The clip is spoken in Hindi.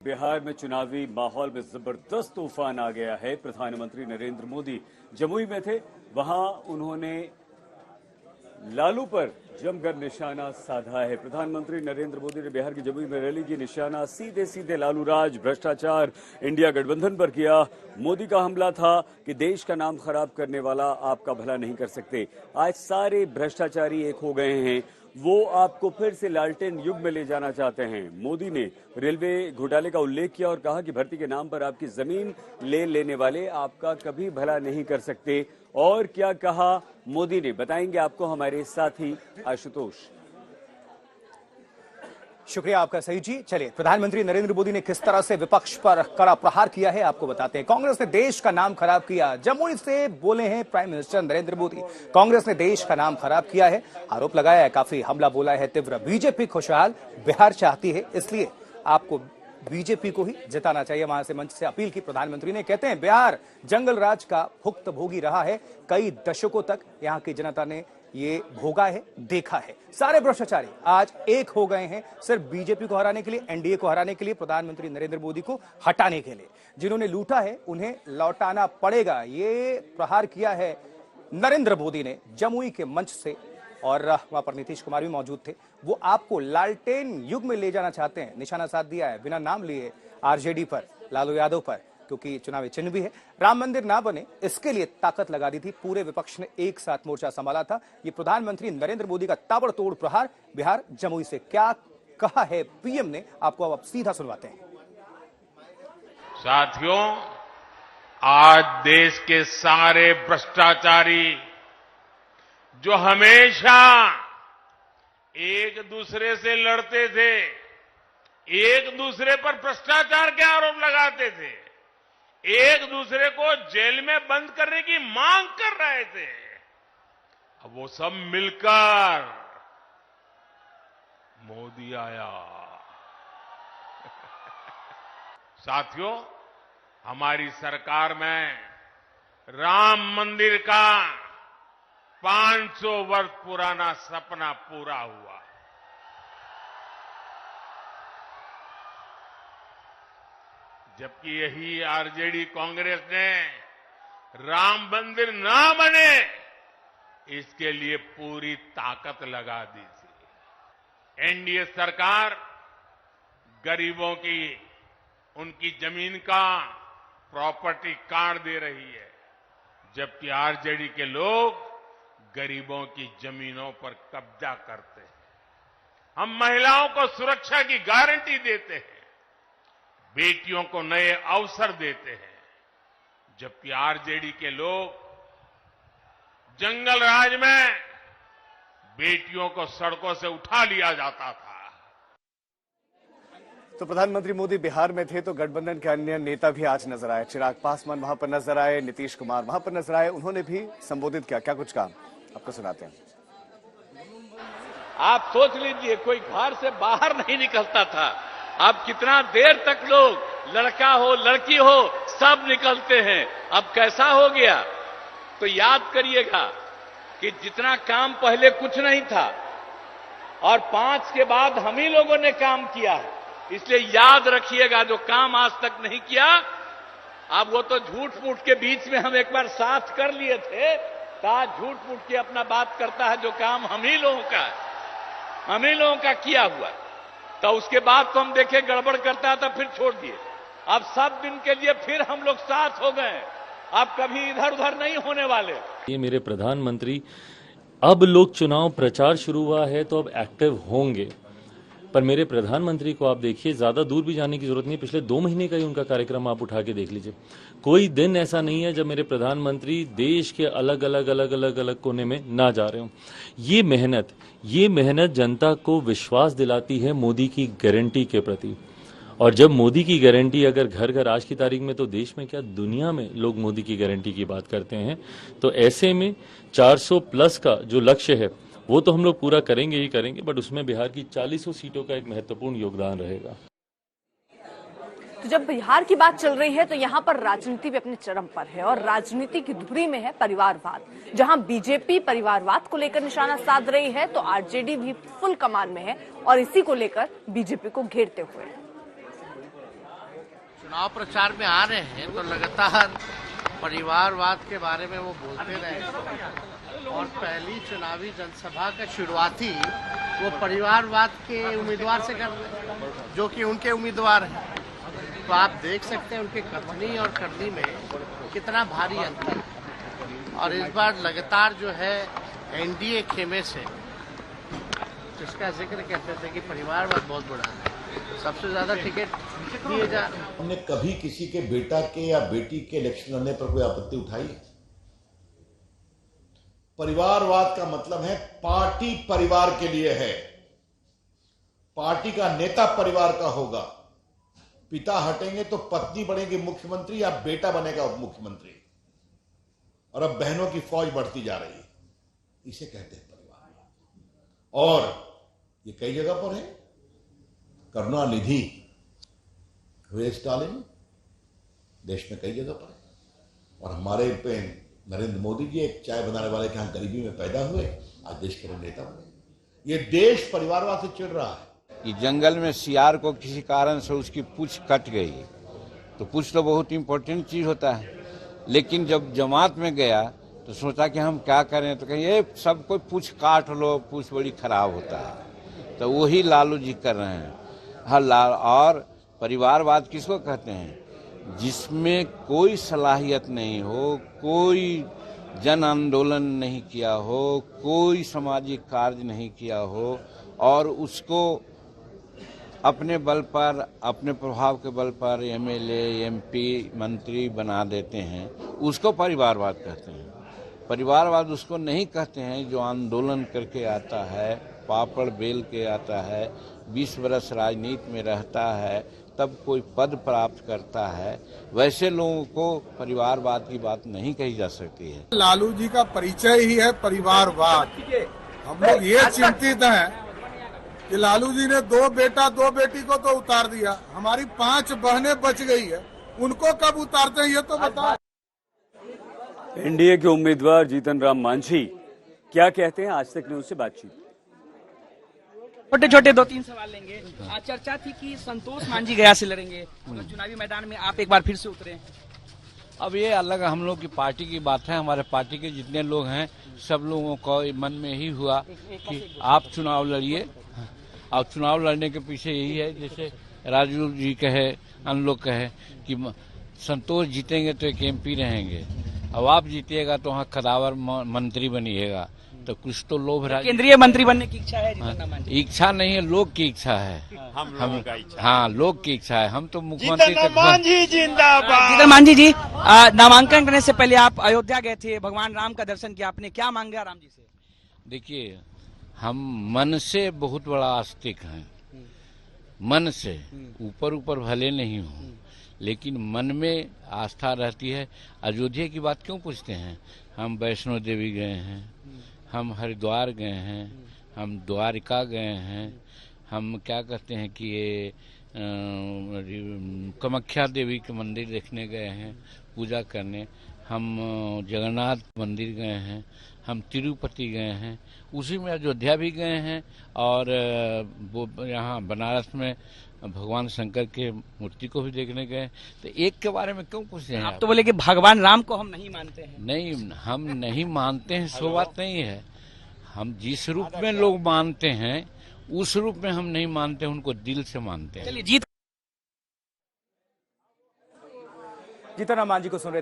बिहार में चुनावी माहौल में जबरदस्त तूफान आ गया है। प्रधानमंत्री नरेंद्र मोदी जमुई में थे, वहां उन्होंने लालू पर जमकर निशाना साधा है। प्रधानमंत्री नरेंद्र मोदी ने बिहार की जमुई में रैली की, निशाना सीधे सीधे लालू राज, भ्रष्टाचार, इंडिया गठबंधन पर किया। मोदी का हमला था कि देश का नाम खराब करने वाला आपका भला नहीं कर सकते। आज सारे भ्रष्टाचारी एक हो गए हैं, वो आपको फिर से लालटेन युग में ले जाना चाहते हैं। मोदी ने रेलवे घोटाले का उल्लेख किया और कहा कि भर्ती के नाम पर आपकी जमीन ले लेने वाले आपका कभी भला नहीं कर सकते। और क्या कहा मोदी ने, बताएंगे आपको हमारे साथी आशुतोष। शुक्रिया आपका सही जी। चलिए, प्रधानमंत्री नरेंद्र मोदी ने किस तरह से विपक्ष पर कड़ा प्रहार किया है आपको बताते हैं। कांग्रेस ने देश का नाम खराब किया, जमुई से बोले हैं प्राइम मिनिस्टर नरेंद्र मोदी। कांग्रेस ने देश का नाम खराब किया है, आरोप लगाया है, काफी हमला बोला है तीव्र। बीजेपी खुशहाल बिहार चाहती है, इसलिए आपको बीजेपी को ही जिताना चाहिए, वहां से मंच से अपील की प्रधानमंत्री ने। कहते हैं बिहार जंगल राज का भुक्तभोगी रहा है, कई दशकों तक यहां की जनता ने ये भोगा है, देखा है। सारे भ्रष्टाचारी आज एक हो गए हैं, सिर्फ बीजेपी को हराने के लिए, एनडीए को हराने के लिए, प्रधानमंत्री नरेंद्र मोदी को हटाने के लिए। जिन्होंने लूटा है उन्हें लौटाना पड़ेगा, ये प्रहार किया है नरेंद्र मोदी ने जमुई के मंच से। और वहां पर नीतीश कुमार भी मौजूद थे। वो आपको लालटेन युग में ले जाना चाहते हैं, निशाना साध दिया है बिना नाम लिए आरजेडी पर, लालू यादव पर, क्योंकि चुनावी चिन्ह भी है। राम मंदिर ना बने इसके लिए ताकत लगा दी थी, पूरे विपक्ष ने एक साथ मोर्चा संभाला था। ये प्रधानमंत्री नरेंद्र मोदी का ताबड़तोड़ प्रहार बिहार जमुई से। क्या कहा है पीएम ने, आपको अब सीधा सुनवाते हैं। साथियों, आज देश के सारे भ्रष्टाचारी जो हमेशा एक दूसरे से लड़ते थे, एक दूसरे पर भ्रष्टाचार के आरोप लगाते थे, एक दूसरे को जेल में बंद करने की मांग कर रहे थे, अब वो सब मिलकर मोदी आया। साथियों, हमारी सरकार में राम मंदिर का 500 वर्ष पुराना सपना पूरा हुआ। जबकि यही आरजेडी कांग्रेस ने राम मंदिर ना बने इसके लिए पूरी ताकत लगा दी थी। एनडीए सरकार गरीबों की उनकी जमीन का प्रॉपर्टी कार्ड दे रही है, जबकि आरजेडी के लोग गरीबों की जमीनों पर कब्जा करते हैं। हम महिलाओं को सुरक्षा की गारंटी देते हैं, बेटियों को नए अवसर देते हैं, जबकि आरजेडी के लोग जंगल राज में बेटियों को सड़कों से उठा लिया जाता था। तो प्रधानमंत्री मोदी बिहार में थे तो गठबंधन के अन्य नेता भी आज नजर आए। चिराग पासवान वहां पर नजर आए, नीतीश कुमार वहां पर नजर आए, उन्होंने भी संबोधित किया। क्या कुछ कहा आपको सुनाते हैं। आप सोच लीजिए, कोई घर से बाहर नहीं निकलता था, अब कितना देर तक लोग, लड़का हो लड़की हो, सब निकलते हैं। अब कैसा हो गया, तो याद करिएगा कि जितना काम पहले कुछ नहीं था और 5 के बाद हम ही लोगों ने काम किया है, इसलिए याद रखिएगा जो काम आज तक नहीं किया, अब वो तो झूठ मूठ के बीच में हम एक बार साथ कर लिए थे, आज झूठ मूठ के अपना बात करता है। जो काम हम ही लोगों का है, हम ही लोगों का किया हुआ, तो उसके बाद तो हम देखे गड़बड़ करता था, फिर छोड़ दिए। अब सब दिन के लिए फिर हम लोग साथ हो गए, अब कभी इधर उधर नहीं होने वाले। ये मेरे प्रधानमंत्री, अब लोग चुनाव प्रचार शुरू हुआ है तो अब एक्टिव होंगे, पर मेरे प्रधानमंत्री को आप देखिए, ज्यादा दूर भी जाने की जरूरत नहीं। पिछले 2 महीने का ही उनका कार्यक्रम आप उठा के देख लीजिए। कोई दिन ऐसा नहीं है जब मेरे प्रधानमंत्री देश के अलग अलग कोने में ना जा रहे हो। ये मेहनत जनता को विश्वास दिलाती है मोदी की गारंटी के प्रति। और जब मोदी की गारंटी अगर घर घर आज की तारीख में, तो देश में क्या दुनिया में लोग मोदी की गारंटी की बात करते हैं। तो ऐसे में 400 प्लस का जो लक्ष्य है वो तो हम लोग पूरा करेंगे ही करेंगे, बट उसमें बिहार की 40 सीटों का एक महत्वपूर्ण योगदान रहेगा। तो जब बिहार की बात चल रही है तो यहाँ पर राजनीति भी अपने चरम पर है और राजनीति की धुरी में है परिवारवाद। जहाँ बीजेपी परिवारवाद को लेकर निशाना साध रही है तो आरजेडी भी फुल कमान में है और इसी को लेकर बीजेपी को घेरते हुए है। चुनाव प्रचार में आ रहे हैं तो लगातार परिवारवाद के बारे में वो बोलते रहे और पहली चुनावी जनसभा का शुरुआती वो परिवारवाद के उम्मीदवार से कर रहे जो कि उनके उम्मीदवार हैं। तो आप देख सकते हैं उनके कथनी और करनी में कितना भारी अंतर है। और इस बार लगातार जो है एनडीए खेमे से जिसका जिक्र कहते थे कि परिवारवाद बहुत बड़ा है, सबसे ज्यादा टिकट दिए जा रहे हैं। हमने कभी किसी के बेटा के या बेटी के इलेक्शन लड़ने पर कोई आपत्ति उठाई? परिवारवाद का मतलब है पार्टी परिवार के लिए है, पार्टी का नेता परिवार का होगा। पिता हटेंगे तो पत्नी बनेगी मुख्यमंत्री या बेटा बनेगा उप मुख्यमंत्री। और अब बहनों की फौज बढ़ती जा रही है, इसे कहते हैं परिवार। और ये कई जगह पर है। करुणानिधि हुए स्टालिन देश में कई जगह पर है। और हमारे पे नरेंद्र मोदी जी एक चाय बनाने वाले के यहां गरीबी में पैदा हुए, आज देश के नेता बने। ये देश परिवारवाद से चिढ़ रहा है। कि जंगल में सियार को किसी कारण से उसकी पूंछ कट गई, तो पूंछ तो बहुत इंपॉर्टेंट चीज होता है, लेकिन जब जमात में गया तो सोचा कि हम क्या करें, तो कहीं ये सब कोई पूंछ काट लो, पूंछ बड़ी खराब होता है। तो वही लालू जी कर रहे हैं। हाँ, और परिवारवाद किसको कहते हैं? जिसमें कोई सलाहियत नहीं हो, कोई जन आंदोलन नहीं किया हो, कोई सामाजिक कार्य नहीं किया हो और उसको अपने बल पर, अपने प्रभाव के बल पर एमएलए, एमपी, मंत्री बना देते हैं, उसको परिवारवाद कहते हैं। परिवारवाद उसको नहीं कहते हैं जो आंदोलन करके आता है, पापड़ बेल के आता है, 20 वर्ष राजनीति में रहता है, तब कोई पद प्राप्त करता है। वैसे लोगों को परिवारवाद की बात नहीं कही जा सकती है। लालू जी का परिचय ही है परिवारवाद। हम लोग ये चिंतित हैं कि लालू जी ने 2 बेटा 2 बेटी को तो उतार दिया, हमारी 5 बहनें बच गई है, उनको कब उतारते हैं ये तो बताओ। एनडीए के उम्मीदवार जीतन राम मांझी क्या कहते हैं? आज तक न्यूज से बातचीत। छोटे छोटे 2-3 सवाल लेंगे। आज चर्चा थी कि संतोष मांझी गया से लड़ेंगे, तो चुनावी मैदान में आप एक बार फिर से उतरे। अब ये अलग हम लोग की पार्टी की बात है। हमारे पार्टी के जितने लोग हैं सब लोगों को मन में ही हुआ कि आप चुनाव लड़िए। और चुनाव लड़ने के पीछे यही है, जैसे राजू जी कहे, अन्य लोग कहे कि संतोष जीतेंगे तो एक एमपी रहेंगे, अब आप जीतिएगा तो वहाँ कदावर मंत्री बनिएगा, तो कुछ तो लोभ रहा। केंद्रीय मंत्री बनने की इच्छा है? इच्छा नहीं है, लोग की इच्छा है। हम हाँ, लोग की इच्छा है। हम तो मुख्यमंत्री जीतन मांझी जी, नामांकन करने से पहले आप अयोध्या गए थे, भगवान राम का दर्शन किया, आपने क्या मांगा राम जी से? देखिए, हम मन से बहुत बड़ा आस्तिक हैं, मन से, ऊपर ऊपर भले नहीं हूँ, लेकिन मन में आस्था रहती है। अयोध्या की बात क्यों पूछते हैं? हम वैष्णो देवी गए हैं, हम हरिद्वार गए हैं, हम द्वारिका गए हैं, हम क्या कहते हैं कि ये कामाख्या देवी के मंदिर देखने गए हैं, पूजा करने, हम जगन्नाथ मंदिर गए हैं, हम तिरुपति गए हैं, उसी में अयोध्या भी गए हैं, और वो यहाँ बनारस में भगवान शंकर के मूर्ति को भी देखने गए। तो एक के बारे में क्यों पूछते हैं? आप तो बोले कि भगवान राम को हम नहीं मानते हैं। नहीं, हम नहीं मानते हैं सो बात नहीं है। हम जिस रूप में लोग मानते हैं उस रूप में हम नहीं मानते, उनको दिल से मानते हैं। चलिए, जीत जीतन राम मांझी को सुन रहे